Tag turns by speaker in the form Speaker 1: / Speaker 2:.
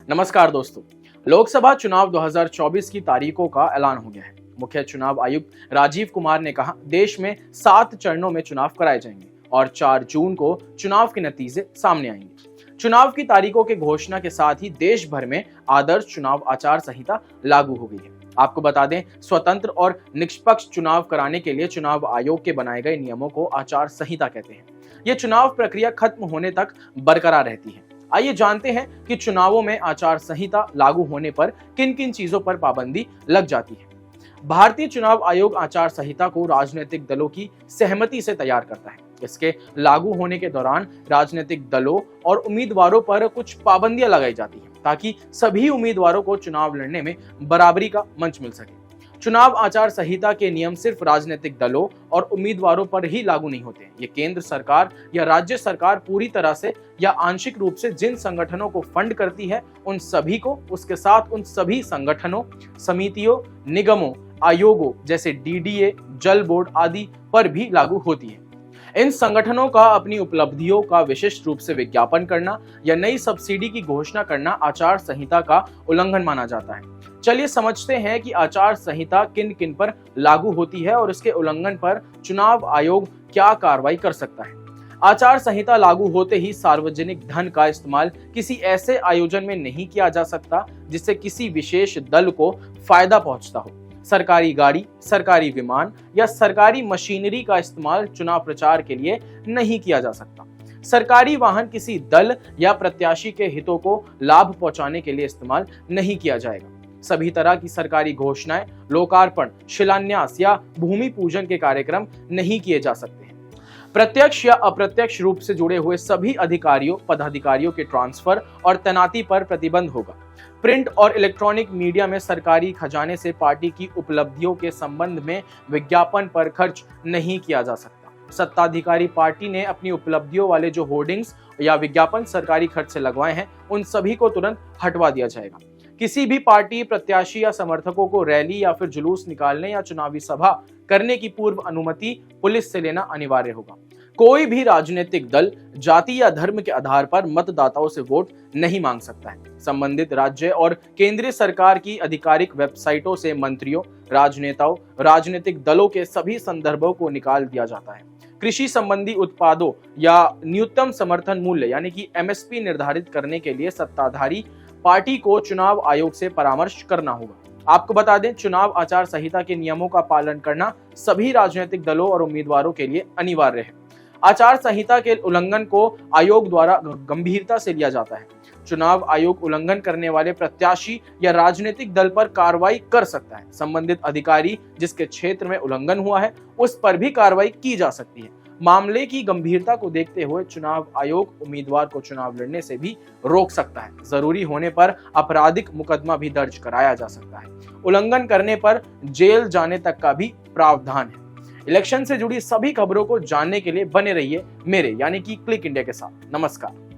Speaker 1: नमस्कार दोस्तों। लोकसभा चुनाव 2024 की तारीखों का ऐलान हो गया है। मुख्य चुनाव आयुक्त राजीव कुमार ने कहा, देश में 7 चरणों में चुनाव कराए जाएंगे और 4 जून को चुनाव के नतीजे सामने आएंगे। चुनाव की तारीखों के घोषणा के साथ ही देश भर में आदर्श चुनाव आचार संहिता लागू हो गई है। आपको बता दें, स्वतंत्र और निष्पक्ष चुनाव कराने के लिए चुनाव आयोग के बनाए गए नियमों को आचार संहिता कहते हैं। यह चुनाव प्रक्रिया खत्म होने तक बरकरार रहती है। आइए जानते हैं कि चुनावों में आचार संहिता लागू होने पर किन किन चीजों पर पाबंदी लग जाती है। भारतीय चुनाव आयोग आचार संहिता को राजनीतिक दलों की सहमति से तैयार करता है। इसके लागू होने के दौरान राजनीतिक दलों और उम्मीदवारों पर कुछ पाबंदियां लगाई जाती हैं ताकि सभी उम्मीदवारों को चुनाव लड़ने में बराबरी का मंच मिल सके। चुनाव आचार संहिता के नियम सिर्फ राजनीतिक दलों और उम्मीदवारों पर ही लागू नहीं होते। ये केंद्र सरकार या राज्य सरकार पूरी तरह से या आंशिक रूप से जिन संगठनों को फंड करती है, उन सभी को, उसके साथ उन सभी संगठनों, समितियों, निगमों, आयोगों जैसे डीडीए, जल बोर्ड आदि पर भी लागू होती है। इन संगठनों का अपनी उपलब्धियों का विशिष्ट रूप से विज्ञापन करना या नई सब्सिडी की घोषणा करना आचार संहिता का उल्लंघन माना जाता है। चलिए समझते हैं कि आचार संहिता किन किन पर लागू होती है और इसके उल्लंघन पर चुनाव आयोग क्या कार्रवाई कर सकता है। आचार संहिता लागू होते ही सार्वजनिक धन का इस्तेमाल किसी ऐसे आयोजन में नहीं किया जा सकता जिससे किसी विशेष दल को फायदा पहुंचता हो। सरकारी गाड़ी, सरकारी विमान या सरकारी मशीनरी का इस्तेमाल चुनाव प्रचार के लिए नहीं किया जा सकता। सरकारी वाहन किसी दल या प्रत्याशी के हितों को लाभ पहुंचाने के लिए इस्तेमाल नहीं किया जाएगा। सभी तरह की सरकारी घोषणाएं, लोकार्पण, शिलान्यास या भूमि पूजन के कार्यक्रम नहीं किए जा सकते हैं। प्रत्यक्ष या अप्रत्यक्ष रूप से जुड़े हुए सभी अधिकारियों, पदाधिकारियों के ट्रांसफर और तैनाती पर प्रतिबंध होगा। प्रिंट और इलेक्ट्रॉनिक मीडिया में सरकारी खजाने से पार्टी की उपलब्धियों के संबंध में विज्ञापन पर खर्च नहीं किया जा सकता। सत्ताधिकारी पार्टी ने अपनी उपलब्धियों वाले जो होर्डिंग्स या विज्ञापन सरकारी खर्च से लगवाए हैं, उन सभी को तुरंत हटवा दिया जाएगा। किसी भी पार्टी, प्रत्याशी या समर्थकों को रैली या फिर जुलूस निकालने या चुनावी सभा करने की पूर्व अनुमति पुलिस से लेना अनिवार्य होगा। कोई भी राजनीतिक दल जाति या धर्म के आधार पर मतदाताओं से वोट नहीं मांग सकता है। संबंधित राज्य और केंद्रीय सरकार की आधिकारिक वेबसाइटों से मंत्रियों, राजनेताओं, राजनीतिक दलों के सभी संदर्भों को निकाल दिया जाता है। कृषि संबंधी उत्पादों या न्यूनतम समर्थन मूल्य यानी कि एमएसपी निर्धारित करने के लिए सत्ताधारी पार्टी को चुनाव आयोग से परामर्श करना होगा। आपको बता दें, चुनाव आचार संहिता के नियमों का पालन करना सभी राजनीतिक दलों और उम्मीदवारों के लिए अनिवार्य है। आचार संहिता के उल्लंघन को आयोग द्वारा गंभीरता से लिया जाता है। चुनाव आयोग उल्लंघन करने वाले प्रत्याशी या राजनीतिक दल पर कार्रवाई कर सकता है। संबंधित अधिकारी जिसके क्षेत्र में उल्लंघन हुआ है, उस पर भी कार्रवाई की जा सकती है। मामले की गंभीरता को देखते हुए चुनाव आयोग उम्मीदवार को चुनाव लड़ने से भी रोक सकता है। जरूरी होने पर आपराधिक मुकदमा भी दर्ज कराया जा सकता है। उल्लंघन करने पर जेल जाने तक का भी प्रावधान है। इलेक्शन से जुड़ी सभी खबरों को जानने के लिए बने रहिए मेरे यानी कि क्लिक इंडिया के साथ। नमस्कार।